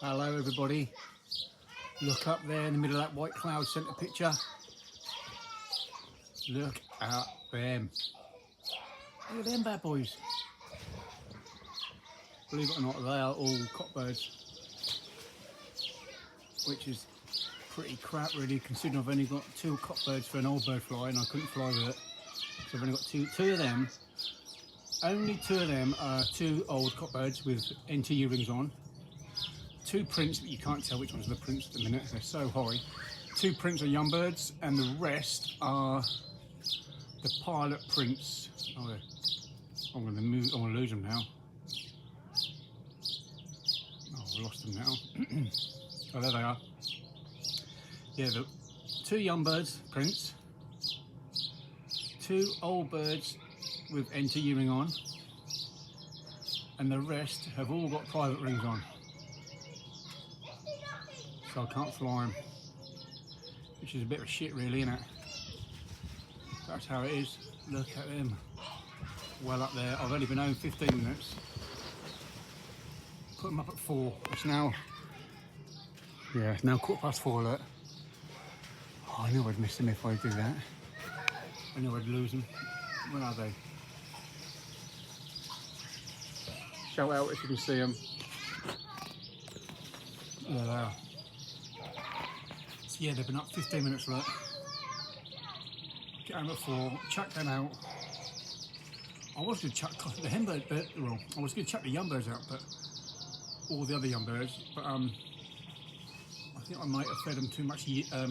Hello everybody, look up there in the middle of that white cloud centre picture. Look at them. Look at them bad boys. Believe it or not, they are all cockbirds, which is pretty crap really, considering I've only got 2 cockbirds for an old bird fly and I couldn't fly with it. So I've only got two of them. Only 2 of them are 2 old cockbirds with NTU rings on. 2 prints, but you can't tell which one's the prints at the minute, they're so high. 2 prints are young birds and the rest are the pilot prints. Oh, I'm going to lose them now. Oh, I lost them now. Oh, there they are. Yeah, the 2 young birds, prints. 2 old birds with NTU ring on. And the rest have all got private rings on. So I can't fly them, which is a bit of a shit really, isn't it? That's how it is. Look at them, well up there. I've only been home 15 minutes. Put them up at 4. It's now, yeah, it's now 4:15 alert. Oh, I knew I'd miss them if I do that. I knew I'd lose them. Where are they? Shout out if you can see them. There they are. So yeah, they've been up 15 minutes alert. Get home at 4, chuck them out. I was going to chuck the hen bird, well, I was going to chuck the young birds out, but all the other young birds, but I think I might have fed them too much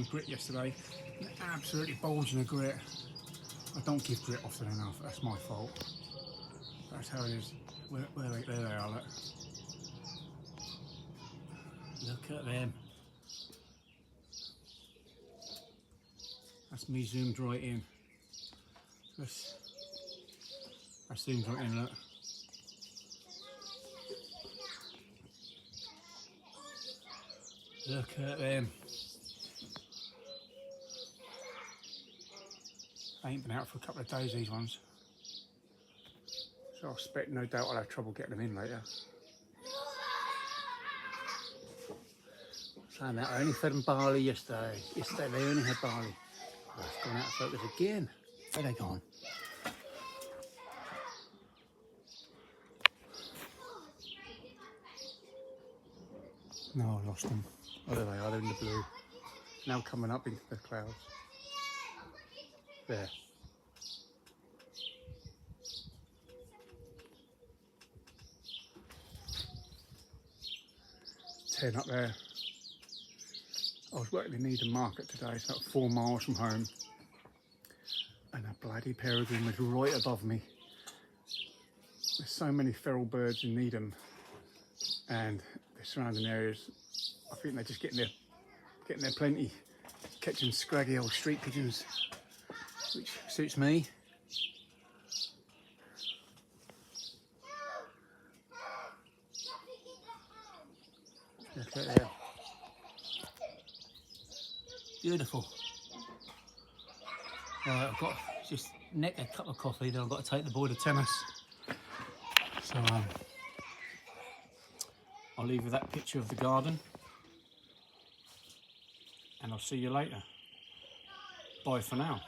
grit yesterday. They're absolutely bulging of grit. I don't give grit often enough. That's my fault. That's how it is. There they are. Look at them. That's me zoomed right in. I zoomed right in, look. Look at them. I ain't been out for a couple of days, these ones. So I expect, no doubt, I'll have trouble getting them in later. Saying that, I only fed them barley yesterday. Yesterday they only had barley. Oh, it's gone out of focus again. Where are they gone? No, I lost them. Oh, there they are, they're in the blue. Now coming up into the clouds. There. 10 up there. I was working in Needham Market today, so about 4 miles from home. And a bloody peregrine was right above me. There's so many feral birds in Needham and the surrounding areas. I think they're just getting there plenty, catching scraggy old street pigeons, which suits me. Look at there. Beautiful. Right, I've got just neck a cup of coffee, then I've got to take the boy to tennis. So I'll leave you that picture of the garden and I'll see you later. Bye for now.